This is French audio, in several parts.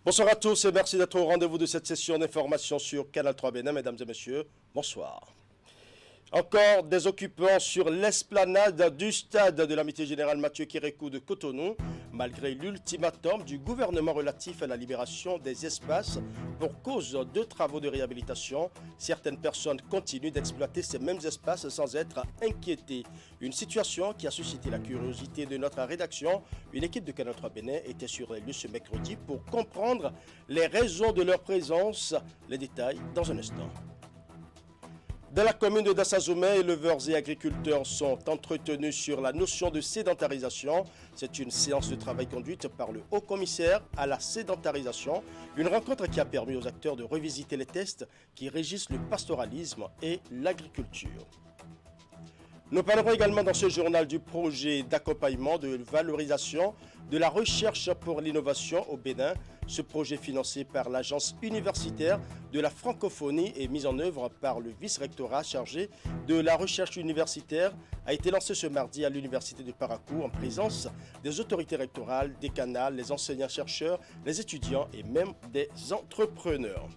Bonsoir à tous et merci d'être au rendez-vous de cette session d'information sur Canal 3 Bénin. Mesdames et messieurs, bonsoir. Encore des occupants sur l'esplanade du stade de l'Amitié Générale Mathieu Kérékou de Cotonou, malgré l'ultimatum du gouvernement relatif à la libération des espaces pour cause de travaux de réhabilitation. Certaines personnes continuent d'exploiter ces mêmes espaces sans être inquiétées. Une situation qui a suscité la curiosité de notre rédaction. Une équipe de Canal 3 Bénin était sur les lieux ce mercredi pour comprendre les raisons de leur présence. Les détails dans un instant. Dans la commune de Dassazoumé, éleveurs et agriculteurs sont entretenus sur la notion de sédentarisation. C'est une séance de travail conduite par le haut-commissaire à la sédentarisation. Une rencontre qui a permis aux acteurs de revisiter les textes qui régissent le pastoralisme et l'agriculture. Nous parlerons également dans ce journal du projet d'accompagnement de valorisation de la recherche pour l'innovation au Bénin. Ce projet financé par l'Agence universitaire de la francophonie et mis en œuvre par le vice-rectorat chargé de la recherche universitaire a été lancé ce mardi à l'université de Parakou en présence des autorités rectorales, des canals, les enseignants-chercheurs, les étudiants et même des entrepreneurs.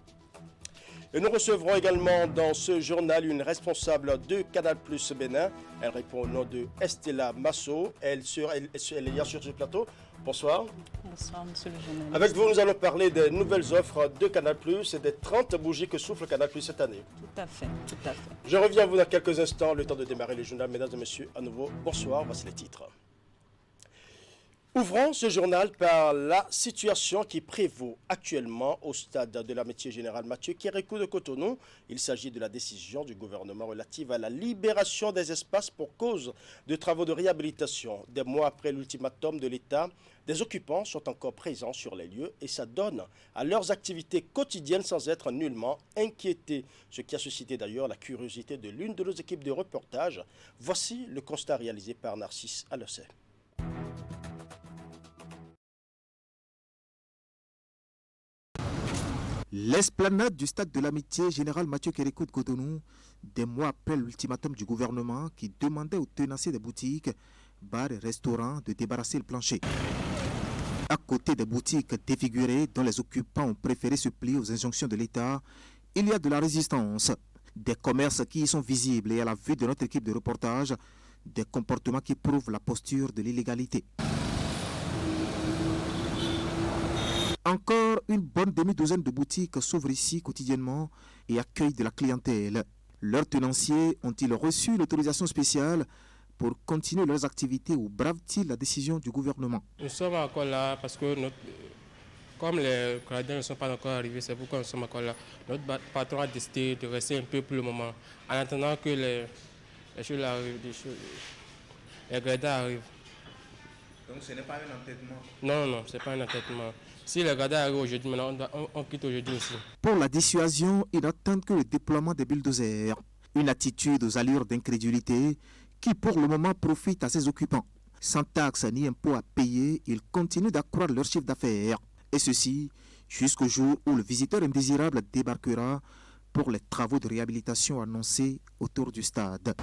Et nous recevrons également dans ce journal une responsable de Canal Plus Bénin. Elle répond au nom de Estella Masso. Elle est là sur ce plateau. Bonsoir. Bonsoir, monsieur le journaliste. Avec vous, nous allons parler des nouvelles offres de Canal Plus et des 30 bougies que souffle Canal Plus cette année. Tout à fait, tout à fait. Je reviens à vous dans quelques instants, le temps de démarrer le journal. Mesdames et messieurs, à nouveau, bonsoir. Voici les titres. Ouvrons ce journal par la situation qui prévaut actuellement au stade de l'Amitié Générale Mathieu Kérékou de Cotonou. Il s'agit de la décision du gouvernement relative à la libération des espaces pour cause de travaux de réhabilitation. Des mois après l'ultimatum de l'État, des occupants sont encore présents sur les lieux et ça donne à leurs activités quotidiennes sans être nullement inquiétés. Ce qui a suscité d'ailleurs la curiosité de l'une de nos équipes de reportage. Voici le constat réalisé par Narcisse Alessé. L'esplanade du stade de l'Amitié Générale Mathieu Kérékou de Cotonou, des mois après l'ultimatum du gouvernement qui demandait aux tenanciers des boutiques, bars et restaurants de débarrasser le plancher. À côté des boutiques défigurées dont les occupants ont préféré se plier aux injonctions de l'État, il y a de la résistance, des commerces qui y sont visibles et à la vue de notre équipe de reportage, des comportements qui prouvent la posture de l'illégalité. Encore une bonne demi-douzaine de boutiques s'ouvrent ici quotidiennement et accueillent de la clientèle. Leurs tenanciers ont-ils reçu l'autorisation spéciale pour continuer leurs activités ou bravent-ils la décision du gouvernement? Nous sommes encore là parce que comme les gradins ne sont pas encore arrivés, c'est pourquoi nous sommes encore là. Notre patron a décidé de rester un peu pour le moment, en attendant que les choses arrivent, les gradins arrivent. Donc ce n'est pas un entêtement? Non, ce n'est pas un entêtement. Si les gradins arrivent aujourd'hui, maintenant on quitte aujourd'hui aussi. Pour la dissuasion, ils n'attendent que le déploiement des bulldozers. Une attitude aux allures d'incrédulité qui pour le moment profite à ses occupants. Sans taxes ni impôts à payer, ils continuent d'accroître leur chiffre d'affaires. Et ceci jusqu'au jour où le visiteur indésirable débarquera pour les travaux de réhabilitation annoncés autour du stade.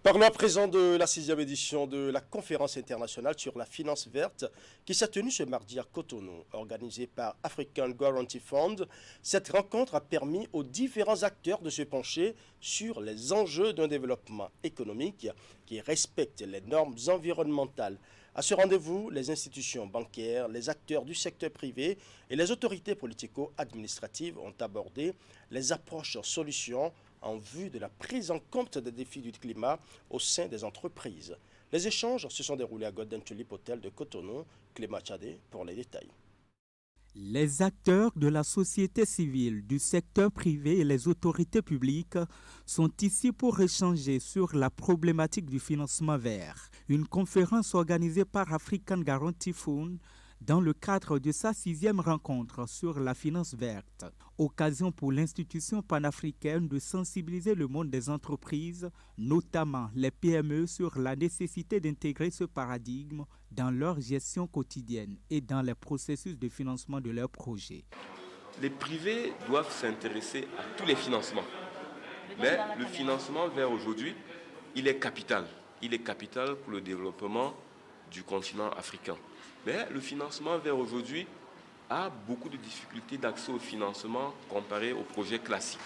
Parlons à présent de la 6e édition de la conférence internationale sur la finance verte qui s'est tenue ce mardi à Cotonou, organisée par African Guarantee Fund. Cette rencontre a permis aux différents acteurs de se pencher sur les enjeux d'un développement économique qui respecte les normes environnementales. À ce rendez-vous, les institutions bancaires, les acteurs du secteur privé et les autorités politico-administratives ont abordé les approches solutions en vue de la prise en compte des défis du climat au sein des entreprises. Les échanges se sont déroulés à Golden Tulip Hotel de Cotonou. Clément Tchadé pour les détails. Les acteurs de la société civile, du secteur privé et les autorités publiques sont ici pour échanger sur la problématique du financement vert. Une conférence organisée par African Guarantee Fund dans le cadre de sa 6e rencontre sur la finance verte. Occasion pour l'institution panafricaine de sensibiliser le monde des entreprises, notamment les PME, sur la nécessité d'intégrer ce paradigme dans leur gestion quotidienne et dans les processus de financement de leurs projets. Les privés doivent s'intéresser à tous les financements. Mais le financement vert aujourd'hui, il est capital. Il est capital pour le développement du continent africain. Mais le financement vert aujourd'hui a beaucoup de difficultés d'accès au financement comparé aux projets classiques.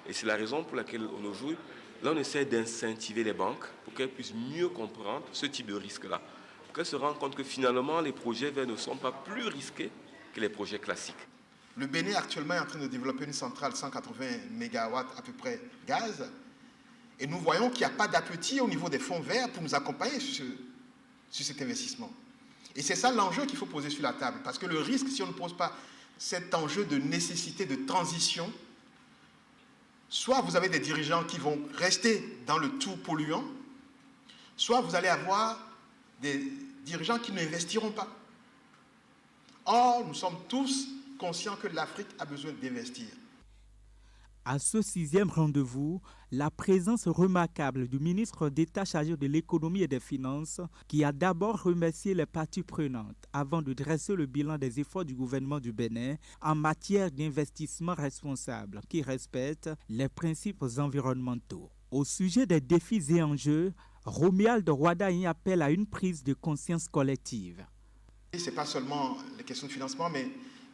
Et c'est la raison pour laquelle aujourd'hui, là, on essaie d'incentiver les banques pour qu'elles puissent mieux comprendre ce type de risque-là. Pour qu'elles se rendent compte que finalement, les projets verts ne sont pas plus risqués que les projets classiques. Le Bénin actuellement est en train de développer une centrale 180 MW à peu près gaz. Et nous voyons qu'il n'y a pas d'appétit au niveau des fonds verts pour nous accompagner sur cet investissement. Et c'est ça l'enjeu qu'il faut poser sur la table. Parce que le risque, si on ne pose pas cet enjeu de nécessité de transition, soit vous avez des dirigeants qui vont rester dans le tout polluant, soit vous allez avoir des dirigeants qui n'investiront pas. Or, nous sommes tous conscients que l'Afrique a besoin d'investir. À ce 6e rendez-vous, la présence remarquable du ministre d'État chargé de l'économie et des finances, qui a d'abord remercié les parties prenantes avant de dresser le bilan des efforts du gouvernement du Bénin en matière d'investissement responsable qui respecte les principes environnementaux. Au sujet des défis et enjeux, Romuald Rwada y appelle à une prise de conscience collective. Ce n'est pas seulement les questions de financement, mais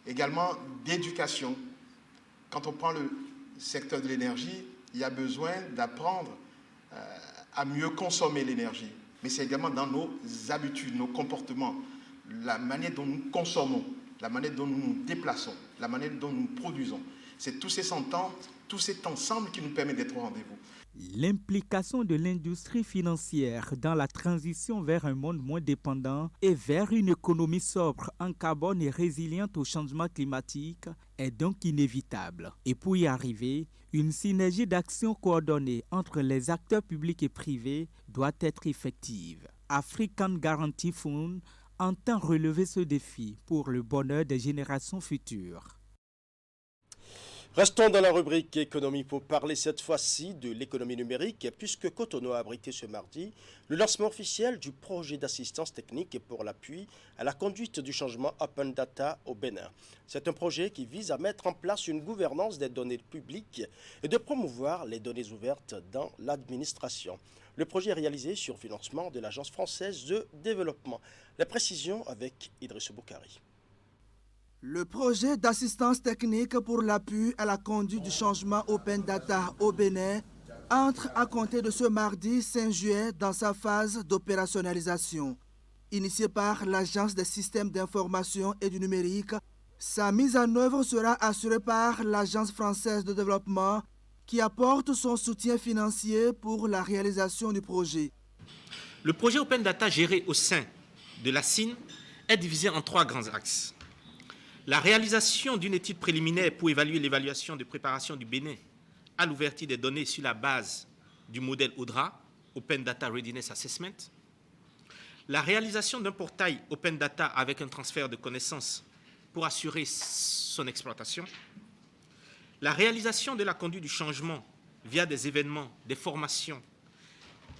également d'éducation. Quand on prend le secteur de l'énergie, il y a besoin d'apprendre à mieux consommer l'énergie. Mais c'est également dans nos habitudes, nos comportements, la manière dont nous consommons, la manière dont nous nous déplaçons, la manière dont nous produisons. C'est tous cet ensemble qui nous permet d'être au rendez-vous. L'implication de l'industrie financière dans la transition vers un monde moins dépendant et vers une économie sobre en carbone et résiliente au changement climatique est donc inévitable. Et pour y arriver, une synergie d'action coordonnée entre les acteurs publics et privés doit être effective. African Guarantee Fund entend relever ce défi pour le bonheur des générations futures. Restons dans la rubrique économie pour parler cette fois-ci de l'économie numérique, puisque Cotonou a abrité ce mardi le lancement officiel du projet d'assistance technique pour l'appui à la conduite du changement Open Data au Bénin. C'est un projet qui vise à mettre en place une gouvernance des données publiques et de promouvoir les données ouvertes dans l'administration. Le projet est réalisé sur financement de l'Agence française de développement. Les précisions avec Idrissou Boukari. Le projet d'assistance technique pour l'appui à la conduite du changement Open Data au Bénin entre à compter de ce mardi 5 juillet dans sa phase d'opérationnalisation. Initié par l'Agence des systèmes d'information et du numérique, sa mise en œuvre sera assurée par l'Agence française de développement qui apporte son soutien financier pour la réalisation du projet. Le projet Open Data géré au sein de la CIN est divisé en 3 grands axes. La réalisation d'une étude préliminaire pour évaluer l'évaluation de préparation du Bénin à l'ouverture des données sur la base du modèle ODRA, Open Data Readiness Assessment. La réalisation d'un portail Open Data avec un transfert de connaissances pour assurer son exploitation. La réalisation de la conduite du changement via des événements, des formations,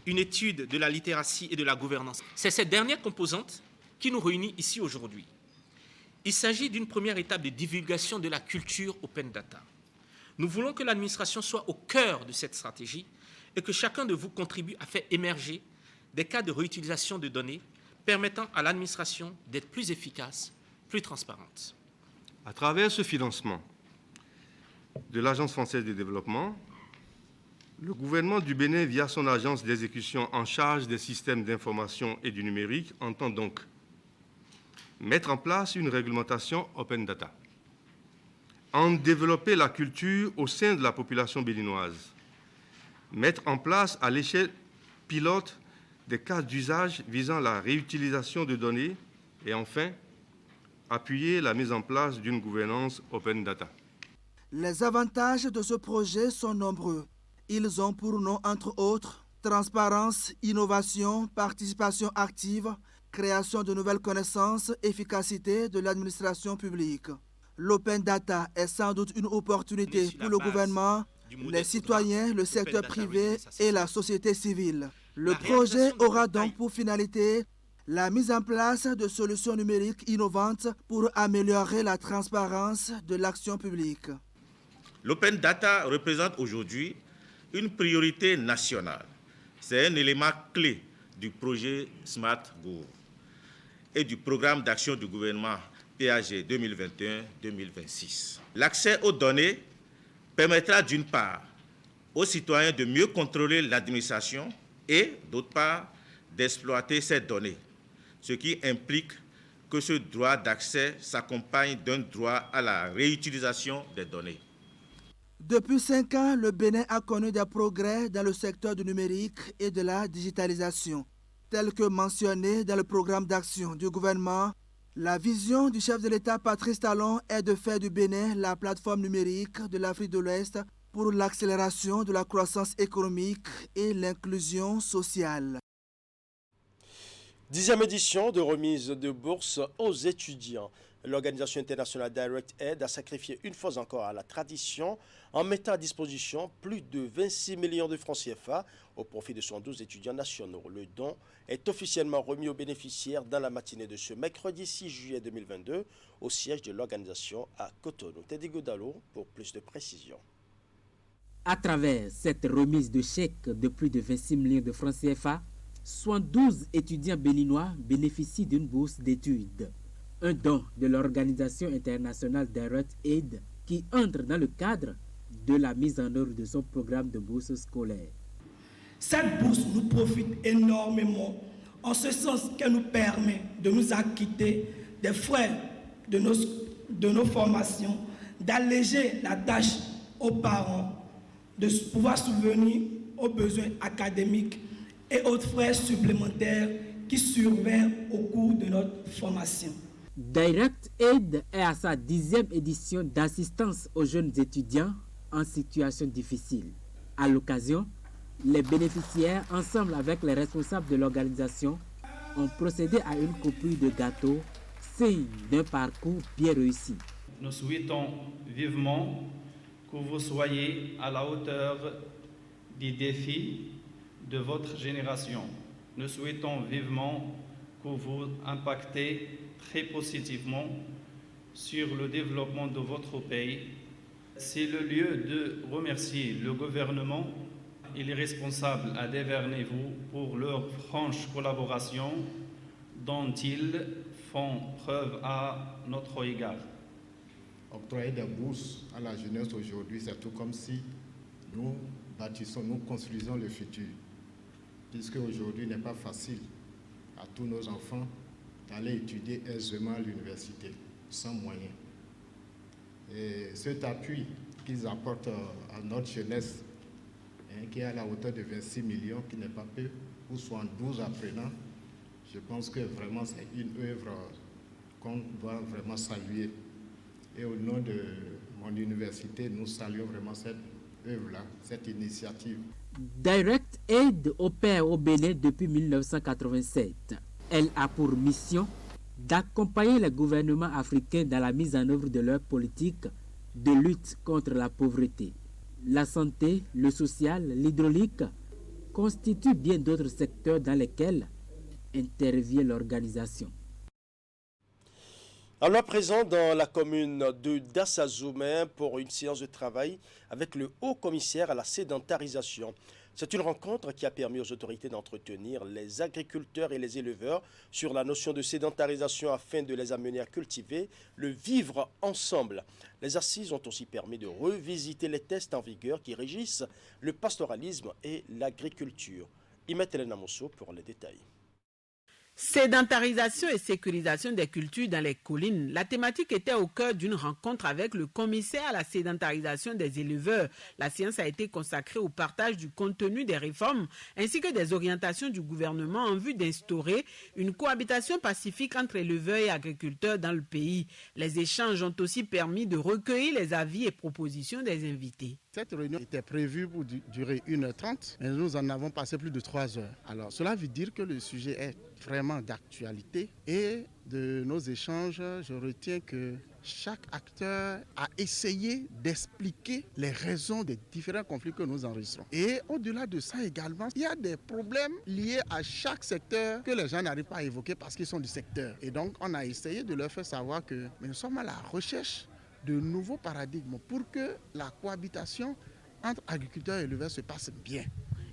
une étude de la littératie et de la gouvernance. C'est cette dernière composante qui nous réunit ici aujourd'hui. Il s'agit d'une première étape de divulgation de la culture Open Data. Nous voulons que l'administration soit au cœur de cette stratégie et que chacun de vous contribue à faire émerger des cas de réutilisation de données permettant à l'administration d'être plus efficace, plus transparente. À travers ce financement de l'Agence française de développement, le gouvernement du Bénin, via son agence d'exécution en charge des systèmes d'information et du numérique, entend donc mettre en place une réglementation Open Data, en développer la culture au sein de la population béninoise, mettre en place à l'échelle pilote des cas d'usage visant la réutilisation de données et enfin, appuyer la mise en place d'une gouvernance Open Data. Les avantages de ce projet sont nombreux. Ils ont pour nom, entre autres, transparence, innovation, participation active, création de nouvelles connaissances, efficacité de l'administration publique. L'Open Data est sans doute une opportunité pour le gouvernement, les citoyens, le secteur privé et la société civile. Le projet aura donc pour finalité la mise en place de solutions numériques innovantes pour améliorer la transparence de l'action publique. L'Open Data représente aujourd'hui une priorité nationale. C'est un élément clé du projet Smart Gouv. et du programme d'action du gouvernement PAG 2021-2026. L'accès aux données permettra d'une part aux citoyens de mieux contrôler l'administration et d'autre part d'exploiter ces données, ce qui implique que ce droit d'accès s'accompagne d'un droit à la réutilisation des données. Depuis 5 ans, le Bénin a connu des progrès dans le secteur du numérique et de la digitalisation. Tel que mentionné dans le programme d'action du gouvernement, la vision du chef de l'État Patrice Talon est de faire du Bénin la plateforme numérique de l'Afrique de l'Ouest pour l'accélération de la croissance économique et l'inclusion sociale. 10e édition de remise de bourse aux étudiants. L'organisation internationale Direct Aid a sacrifié une fois encore à la tradition en mettant à disposition plus de 26 millions de francs CFA au profit de 112 étudiants nationaux. Le don est officiellement remis aux bénéficiaires dans la matinée de ce mercredi 6 juillet 2022 au siège de l'organisation à Cotonou. Teddy Godalo pour plus de précisions. À travers cette remise de chèques de plus de 26 millions de francs CFA, 112 étudiants béninois bénéficient d'une bourse d'études. Un don de l'organisation internationale Direct Aid qui entre dans le cadre de la mise en œuvre de son programme de bourse scolaire. Cette bourse nous profite énormément en ce sens qu'elle nous permet de nous acquitter des frais de nos formations, d'alléger la tâche aux parents, de pouvoir subvenir aux besoins académiques et autres frais supplémentaires qui surviennent au cours de notre formation. Direct Aid est à sa 10e édition d'assistance aux jeunes étudiants en situation difficile. À l'occasion, les bénéficiaires, ensemble avec les responsables de l'organisation, ont procédé à une coupure de gâteau, signe d'un parcours bien réussi. Nous souhaitons vivement que vous soyez à la hauteur des défis de votre génération. Nous souhaitons vivement que vous impactez très positivement sur le développement de votre pays. C'est le lieu de remercier le gouvernement et les responsables à Devernez-vous pour leur franche collaboration dont ils font preuve à notre égard. Octroyer des bourses à la jeunesse aujourd'hui, c'est tout comme si nous bâtissons, nous construisons le futur. Puisque aujourd'hui n'est pas facile à tous nos enfants d'aller étudier aisément à l'université, sans moyens. Et cet appui qu'ils apportent à notre jeunesse, qui est à la hauteur de 26 millions, qui n'est pas peu, pour 72 apprenants, je pense que vraiment c'est une œuvre qu'on doit vraiment saluer. Et au nom de mon université, nous saluons vraiment cette œuvre-là, cette initiative. Direct Aid opère au Bénin depuis 1987. Elle a pour mission d'accompagner les gouvernements africains dans la mise en œuvre de leur politique de lutte contre la pauvreté. La santé, le social, l'hydraulique constituent bien d'autres secteurs dans lesquels intervient l'organisation. Alors présent dans la commune de Dassazoumen pour une séance de travail avec le haut-commissaire à la sédentarisation. C'est une rencontre qui a permis aux autorités d'entretenir les agriculteurs et les éleveurs sur la notion de sédentarisation afin de les amener à cultiver le vivre ensemble. Les assises ont aussi permis de revisiter les tests en vigueur qui régissent le pastoralisme et l'agriculture. Imet Elena Mosso pour les détails. Sédentarisation et sécurisation des cultures dans les collines. La thématique était au cœur d'une rencontre avec le commissaire à la sédentarisation des éleveurs. La séance a été consacrée au partage du contenu des réformes ainsi que des orientations du gouvernement en vue d'instaurer une cohabitation pacifique entre éleveurs et agriculteurs dans le pays. Les échanges ont aussi permis de recueillir les avis et propositions des invités. Cette réunion était prévue pour durer 1h30, mais nous en avons passé plus de 3 heures. Alors cela veut dire que le sujet est vraiment d'actualité et de nos échanges, je retiens que chaque acteur a essayé d'expliquer les raisons des différents conflits que nous enregistrons. Et au-delà de ça également, il y a des problèmes liés à chaque secteur que les gens n'arrivent pas à évoquer parce qu'ils sont du secteur. Et donc on a essayé de leur faire savoir que nous sommes à la recherche de nouveaux paradigmes pour que la cohabitation entre agriculteurs et éleveurs se passe bien.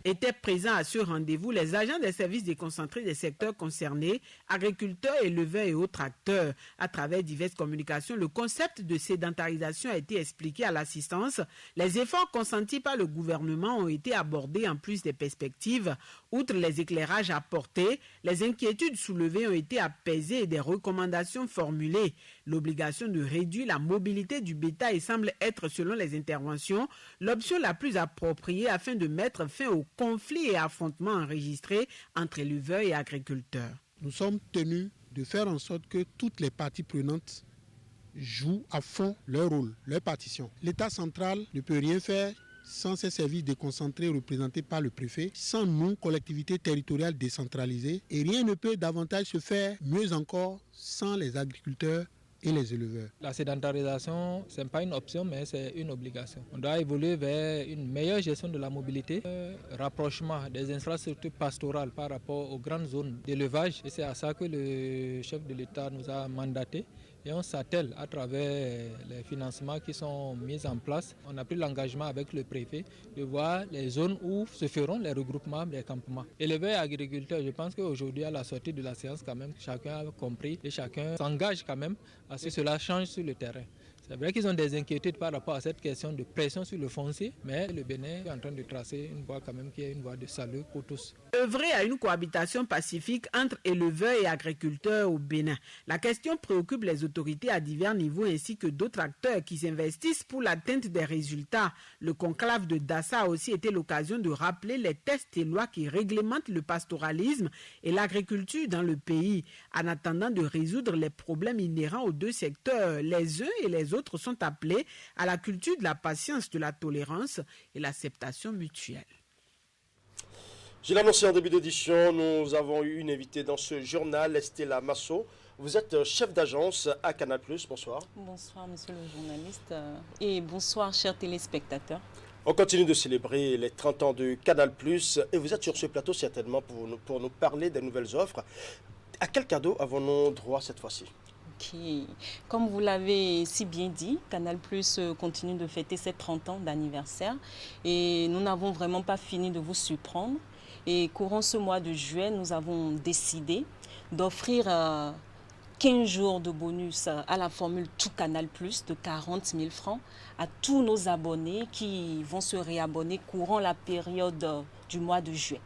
Étaient présents à ce rendez-vous les agents des services déconcentrés des secteurs concernés, agriculteurs, éleveurs et autres acteurs. À travers diverses communications, le concept de sédentarisation a été expliqué à l'assistance. Les efforts consentis par le gouvernement ont été abordés en plus des perspectives. Outre les éclairages apportés, les inquiétudes soulevées ont été apaisées et des recommandations formulées. L'obligation de réduire la mobilité du bétail semble être, selon les interventions, l'option la plus appropriée afin de mettre fin aux conflits et affrontements enregistrés entre éleveurs et agriculteurs. Nous sommes tenus de faire en sorte que toutes les parties prenantes jouent à fond leur rôle, leur partition. L'État central ne peut rien faire sans ces services déconcentrés représentés par le préfet, sans nous, collectivités territoriales décentralisées, et rien ne peut davantage se faire, mieux encore, sans les agriculteurs et les éleveurs. La sédentarisation, ce n'est pas une option, mais c'est une obligation. On doit évoluer vers une meilleure gestion de la mobilité, rapprochement des infrastructures pastorales par rapport aux grandes zones d'élevage. Et c'est à ça que le chef de l'État nous a mandaté. Et on s'attelle à travers les financements qui sont mis en place. On a pris l'engagement avec le préfet de voir les zones où se feront les regroupements des campements. Éleveurs et agriculteurs, je pense qu'aujourd'hui, à la sortie de la séance, quand même, chacun a compris et chacun s'engage quand même à ce que cela change sur le terrain. C'est vrai qu'ils ont des inquiétudes par rapport à cette question de pression sur le foncier, mais le Bénin est en train de tracer une voie quand même qui est une voie de salut pour tous. Œuvrer à une cohabitation pacifique entre éleveurs et agriculteurs au Bénin. La question préoccupe les autorités à divers niveaux ainsi que d'autres acteurs qui s'investissent pour l'atteinte des résultats. Le conclave de Dassa a aussi été l'occasion de rappeler les textes et lois qui réglementent le pastoralisme et l'agriculture dans le pays. En attendant de résoudre les problèmes inhérents aux deux secteurs, les uns et les autres sont appelés à la culture de la patience, de la tolérance et l'acceptation mutuelle. Je l'ai annoncé en début d'édition, nous avons eu une invitée dans ce journal, Estella Masso. Vous êtes chef d'agence à Canal+. Bonsoir. Bonsoir, monsieur le journaliste, et bonsoir, chers téléspectateurs. On continue de célébrer les 30 ans de Canal+, et vous êtes sur ce plateau certainement pour nous parler des nouvelles offres. À quel cadeau avons-nous droit cette fois-ci? Okay. Comme vous l'avez si bien dit, Canal+ continue de fêter ses 30 ans d'anniversaire et nous n'avons vraiment pas fini de vous surprendre. Et courant ce mois de juillet, nous avons décidé d'offrir 15 jours de bonus à la formule Tout Canal+, de 40 000 francs à tous nos abonnés qui vont se réabonner courant la période du mois de juillet.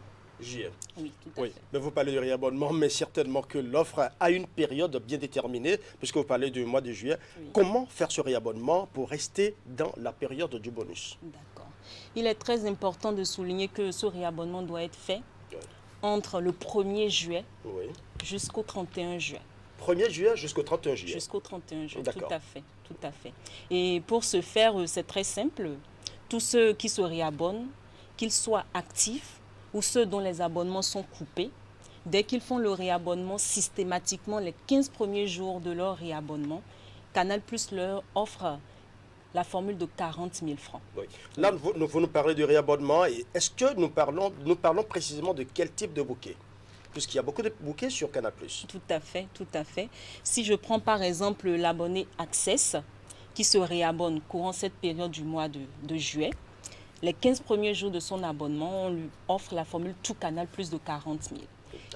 Oui, tout à fait. Mais vous parlez de réabonnement, mais certainement que l'offre a une période bien déterminée, puisque vous parlez du mois de juillet. Oui. Comment faire ce réabonnement pour rester dans la période du bonus? D'accord. Il est très important de souligner que ce réabonnement doit être fait entre le 1er juillet jusqu'au 31 juillet. 1er juillet jusqu'au 31 juillet. Jusqu'au 31 juillet, tout à fait, tout à fait. Et pour ce faire, c'est très simple. Tous ceux qui se réabonnent, qu'ils soient actifs, ou ceux dont les abonnements sont coupés, dès qu'ils font le réabonnement systématiquement, les 15 premiers jours de leur réabonnement, Canal+ leur offre la formule de 40 000 francs. Oui. Là, vous nous parlez du réabonnement. Est-ce que nous parlons précisément de quel type de bouquet? Puisqu'il y a beaucoup de bouquets sur Canal+. Tout à fait, tout à fait. Si je prends par exemple l'abonné Access, qui se réabonne courant cette période du mois de juillet, les 15 premiers jours de son abonnement, on lui offre la formule Tout Canal+ de 40 000.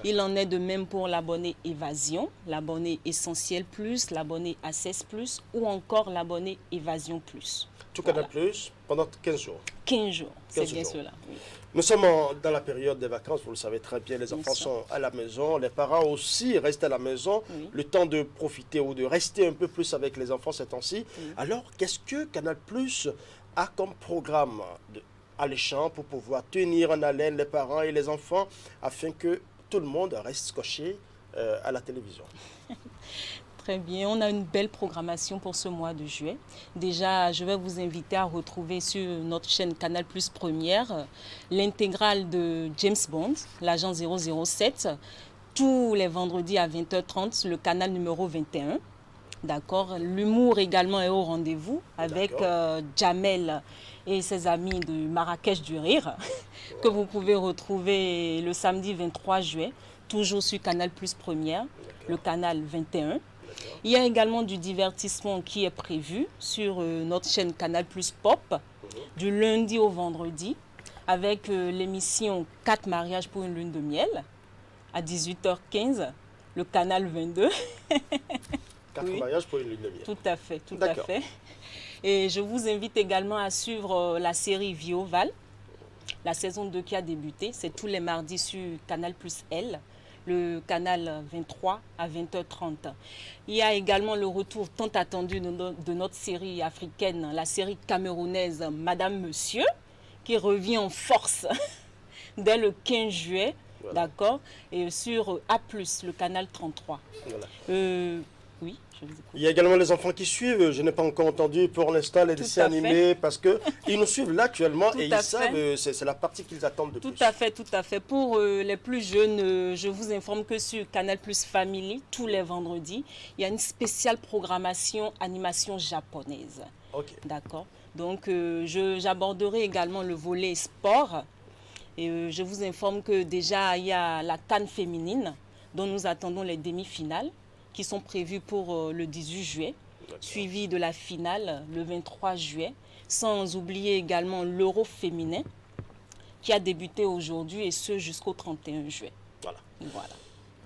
Il en est de même pour l'abonné Évasion, l'abonné Essentiel+, l'abonné Access+, ou encore l'abonné Évasion+. Tout Canal+, pendant 15 jours. 15 jours, c'est bien cela. Oui. Nous sommes dans la période des vacances, vous le savez très bien, les enfants sont à la maison, les parents aussi restent à la maison, le temps de profiter ou de rester un peu plus avec les enfants ces temps-ci. Alors, qu'est-ce que Canal+ a comme programme alléchant pour pouvoir tenir en haleine les parents et les enfants afin que tout le monde reste scotché à la télévision? Très bien, on a une belle programmation pour ce mois de juillet. Déjà, je vais vous inviter à retrouver sur notre chaîne Canal+ Première l'intégrale de James Bond, l'agent 007, tous les vendredis à 20h30, le canal numéro 21. D'accord. L'humour également est au rendez-vous avec Jamel et ses amis de Marrakech du Rire, que vous pouvez retrouver le samedi 23 juillet, toujours sur Canal+ Première, le canal 21. Il y a également du divertissement qui est prévu sur notre chaîne Canal+ Pop, du lundi au vendredi, avec l'émission 4 mariages pour une lune de miel à 18h15, le canal 22. 4 mariages pour une lune de miel. Tout à fait, tout à fait. Et je vous invite également à suivre la série Vie Ovale, la saison 2 qui a débuté. C'est tous les mardis sur Canal Plus L, le canal 23 à 20h30. Il y a également le retour tant attendu de notre série africaine, la série camerounaise Madame Monsieur, qui revient en force dès le 15 juillet, voilà. D'accord, et sur A+, le canal 33. Voilà. Oui, je vous écoute. Il y a également les enfants qui suivent. Je n'ai pas encore entendu pour l'instant les dessins animés parce qu'ils nous suivent là actuellement et ils savent, c'est la partie qu'ils attendent de plus. Tout à fait, tout à fait. Pour les plus jeunes, je vous informe que sur Canal Plus Family, tous les vendredis, il y a une spéciale programmation animation japonaise. Ok. D'accord. Donc, j'aborderai également le volet sport. Et je vous informe que déjà, il y a la CAN féminine dont nous attendons les demi-finales, qui sont prévus pour le 18 juillet, suivi de la finale le 23 juillet, sans oublier également l'Euro féminin qui a débuté aujourd'hui et ce jusqu'au 31 juillet. Voilà. Voilà.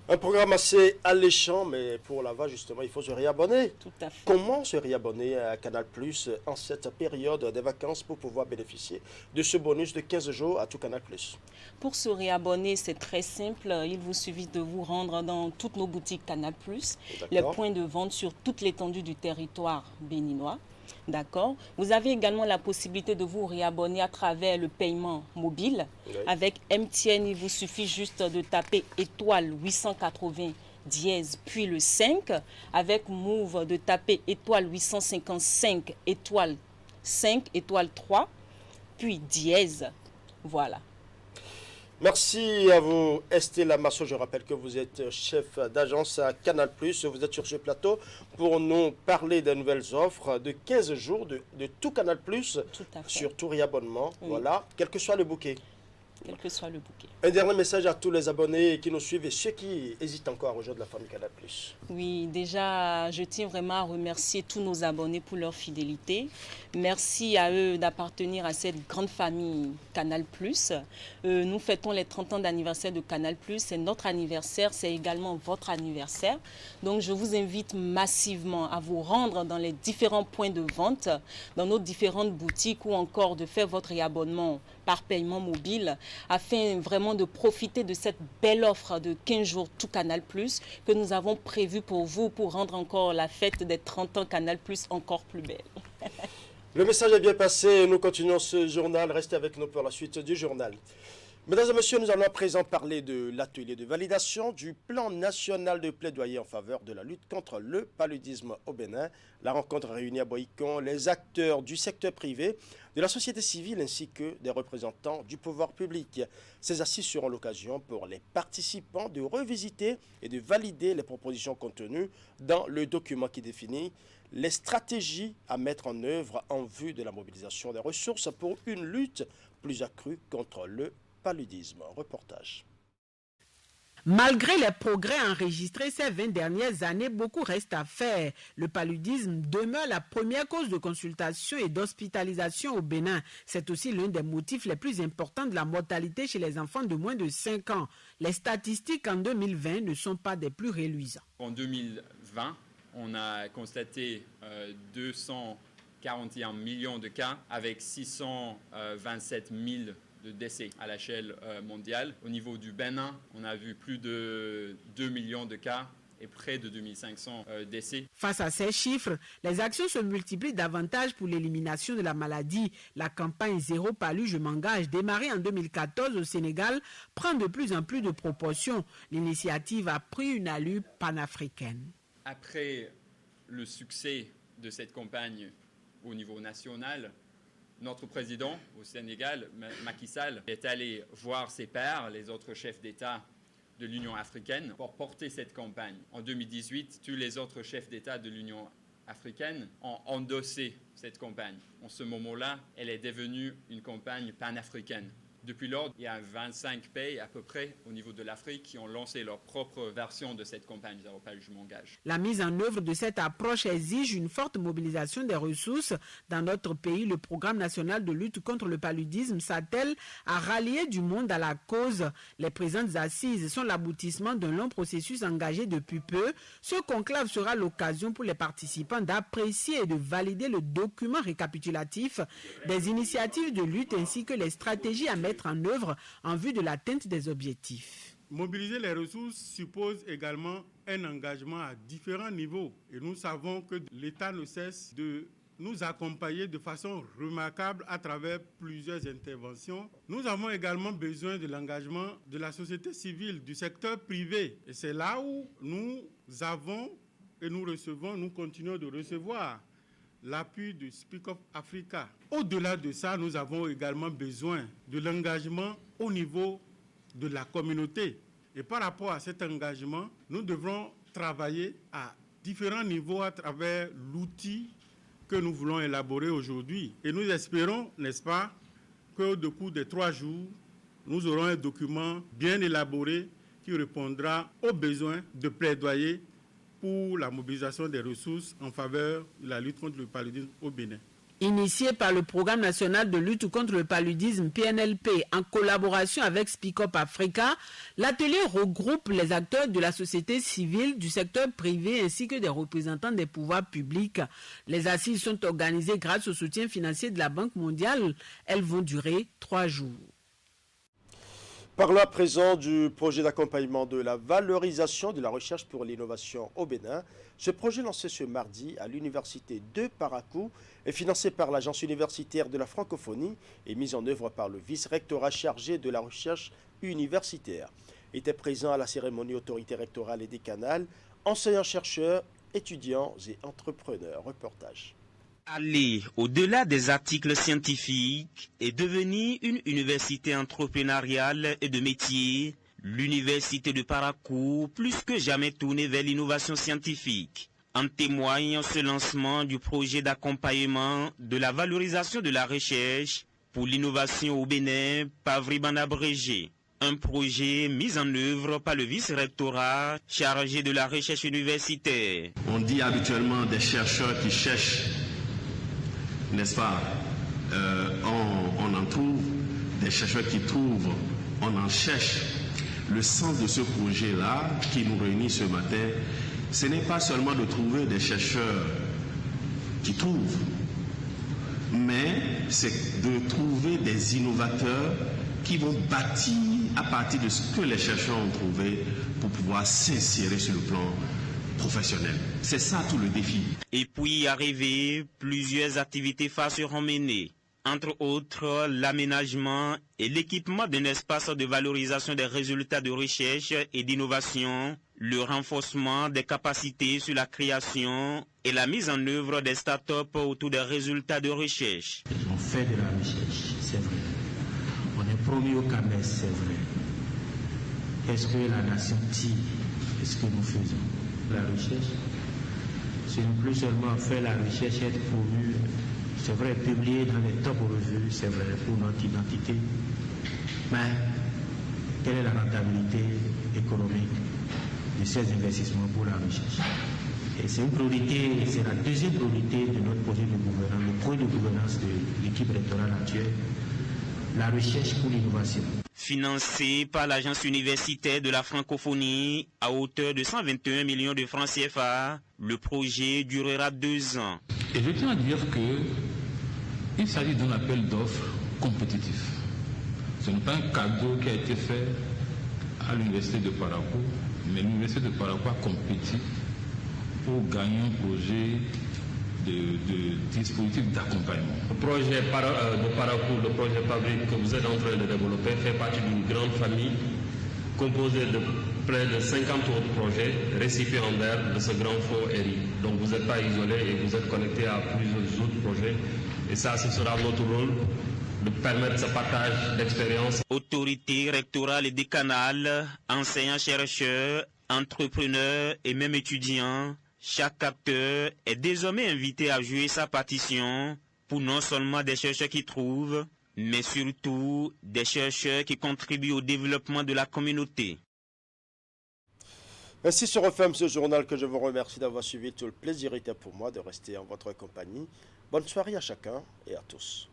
Un programme assez alléchant, mais pour la voix, justement, il faut se réabonner. Tout à fait. Comment se réabonner à Canal Plus en cette période des vacances pour pouvoir bénéficier de ce bonus de 15 jours à tout Canal Plus? Pour se réabonner, c'est très simple. Il vous suffit de vous rendre dans toutes nos boutiques Canal Plus, les points de vente sur toute l'étendue du territoire béninois. D'accord. Vous avez également la possibilité de vous réabonner à travers le paiement mobile. Oui. Avec MTN, il vous suffit juste de taper étoile 880 dièse puis le 5. Avec Move, de taper étoile 855 étoile 5 étoile 3 puis dièse. Voilà. Merci à vous, Estella Masso. Je rappelle que vous êtes chef d'agence à Canal+. Vous êtes sur ce plateau pour nous parler des nouvelles offres de 15 jours de tout Canal+, sur tout réabonnement. Oui. Voilà, quel que soit le bouquet. Quel que soit le bouquet. Un dernier message à tous les abonnés qui nous suivent et ceux qui hésitent encore à rejoindre la famille Canal+. Oui, déjà, je tiens vraiment à remercier tous nos abonnés pour leur fidélité. Merci à eux d'appartenir à cette grande famille Canal+. Nous fêtons les 30 ans d'anniversaire de Canal+. C'est notre anniversaire, c'est également votre anniversaire. Donc, je vous invite massivement à vous rendre dans les différents points de vente, dans nos différentes boutiques ou encore de faire votre réabonnement par paiement mobile afin vraiment de profiter de cette belle offre de 15 jours tout Canal+, que nous avons prévue pour vous pour rendre encore la fête des 30 ans Canal+ encore plus belle. Le message est bien passé. Nous continuons ce journal. Restez avec nous pour la suite du journal. Mesdames et messieurs, nous allons à présent parler de l'atelier de validation du plan national de plaidoyer en faveur de la lutte contre le paludisme au Bénin. La rencontre réunit à Boïcon les acteurs du secteur privé, de la société civile ainsi que des représentants du pouvoir public. Ces assises seront l'occasion pour les participants de revisiter et de valider les propositions contenues dans le document qui définit les stratégies à mettre en œuvre en vue de la mobilisation des ressources pour une lutte plus accrue contre le paludisme. Reportage. Malgré les progrès enregistrés ces 20 dernières années, beaucoup reste à faire. Le paludisme demeure la première cause de consultation et d'hospitalisation au Bénin. C'est aussi l'un des motifs les plus importants de la mortalité chez les enfants de moins de 5 ans. Les statistiques en 2020 ne sont pas des plus reluisantes. En 2020, on a constaté 241 millions de cas avec 627 000 de décès à l'échelle mondiale. Au niveau du Bénin, on a vu plus de 2 millions de cas et près de 2500 décès. Face à ces chiffres, les actions se multiplient davantage pour l'élimination de la maladie. La campagne Zéro Palu, je m'engage, démarrée en 2014 au Sénégal, prend de plus en plus de proportions. L'initiative a pris une allure panafricaine. Après le succès de cette campagne au niveau national, notre président au Sénégal, Macky Sall, est allé voir ses pairs, les autres chefs d'État de l'Union africaine, pour porter cette campagne. En 2018, tous les autres chefs d'État de l'Union africaine ont endossé cette campagne. En ce moment-là, elle est devenue une campagne panafricaine. Depuis lors, il y a 25 pays à peu près au niveau de l'Afrique qui ont lancé leur propre version de cette campagne Zéro paludisme, je m'engage. La mise en œuvre de cette approche exige une forte mobilisation des ressources. Dans notre pays, le programme national de lutte contre le paludisme s'attelle à rallier du monde à la cause. Les présentes assises sont l'aboutissement d'un long processus engagé depuis peu. Ce conclave sera l'occasion pour les participants d'apprécier et de valider le document récapitulatif des initiatives de lutte ainsi que les stratégies à mettre en œuvre en vue de l'atteinte des objectifs. Mobiliser les ressources suppose également un engagement à différents niveaux. Et nous savons que l'État ne cesse de nous accompagner de façon remarquable à travers plusieurs interventions. Nous avons également besoin de l'engagement de la société civile, du secteur privé. Et c'est là où nous avons et nous continuons de recevoir l'appui de Speak Up Africa. Au-delà de ça, nous avons également besoin de l'engagement au niveau de la communauté. Et par rapport à cet engagement, nous devrons travailler à différents niveaux à travers l'outil que nous voulons élaborer aujourd'hui. Et nous espérons, n'est-ce pas, qu'au cours des 3 jours, nous aurons un document bien élaboré qui répondra aux besoins de plaidoyer pour la mobilisation des ressources en faveur de la lutte contre le paludisme au Bénin. Initié par le Programme national de lutte contre le paludisme PNLP en collaboration avec Speak Up Africa, l'atelier regroupe les acteurs de la société civile, du secteur privé ainsi que des représentants des pouvoirs publics. Les assises sont organisées grâce au soutien financier de la Banque mondiale. Elles vont durer 3 jours. Parlons à présent du projet d'accompagnement de la valorisation de la recherche pour l'innovation au Bénin. Ce projet lancé ce mardi à l'université de Parakou est financé par l'Agence universitaire de la francophonie et mis en œuvre par le vice-rectorat chargé de la recherche universitaire. Étaient présents à la cérémonie autorité rectorale et décanale, enseignants-chercheurs, étudiants et entrepreneurs. Reportage. Aller au-delà des articles scientifiques et devenir une université entrepreneuriale et de métier, l'université de Parakou, plus que jamais tournée vers l'innovation scientifique. En témoigne ce lancement du projet d'accompagnement de la valorisation de la recherche pour l'innovation au Bénin, PAVRIB en abrégé. Un projet mis en œuvre par le vice-rectorat chargé de la recherche universitaire. On dit habituellement des chercheurs qui cherchent, n'est-ce pas, on en trouve, des chercheurs qui trouvent, on en cherche. Le sens de ce projet-là qui nous réunit ce matin, ce n'est pas seulement de trouver des chercheurs qui trouvent, mais c'est de trouver des innovateurs qui vont bâtir à partir de ce que les chercheurs ont trouvé pour pouvoir s'insérer sur le plan professionnel. C'est ça tout le défi. Et puis y arriver, plusieurs activités phares seront menées. Entre autres, l'aménagement et l'équipement d'un espace de valorisation des résultats de recherche et d'innovation, le renforcement des capacités sur la création et la mise en œuvre des start-up autour des résultats de recherche. On fait de la recherche, c'est vrai. On est promis au CAMES, c'est vrai. Est-ce que la nation tire? Est-ce que nous faisons la recherche? Ce n'est plus seulement faire la recherche, être promu. C'est vrai, publier dans les top revues, c'est vrai, pour notre identité. Mais quelle est la rentabilité économique de ces investissements pour la recherche? Et c'est une priorité, c'est la deuxième priorité de notre projet de gouvernance, le projet de gouvernance de l'équipe rectorale actuelle, la recherche pour l'innovation. Financé par l'Agence universitaire de la francophonie à hauteur de 121 millions de francs CFA, le projet durera 2 ans. Et je tiens à dire qu'il s'agit d'un appel d'offres compétitif. Ce n'est pas un cadeau qui a été fait à l'université de Parakou, mais l'université de Parakou a compétit pour gagner un projet de dispositif d'accompagnement. Le projet de Parakou, le projet PAVRIB que vous êtes en train de développer fait partie d'une grande famille composée de près de 50 autres projets récipiendaires de ce grand fonds ERI. Donc vous n'êtes pas isolé et vous êtes connecté à plusieurs autres projets. Et ça, ce sera notre rôle de permettre ce partage d'expérience. Autorités rectorales et décanales, enseignants-chercheurs, entrepreneurs et même étudiants, chaque acteur est désormais invité à jouer sa partition pour non seulement des chercheurs qui trouvent, mais surtout des chercheurs qui contribuent au développement de la communauté. Ainsi se referme ce journal que je vous remercie d'avoir suivi. Tout le plaisir était pour moi de rester en votre compagnie. Bonne soirée à chacun et à tous.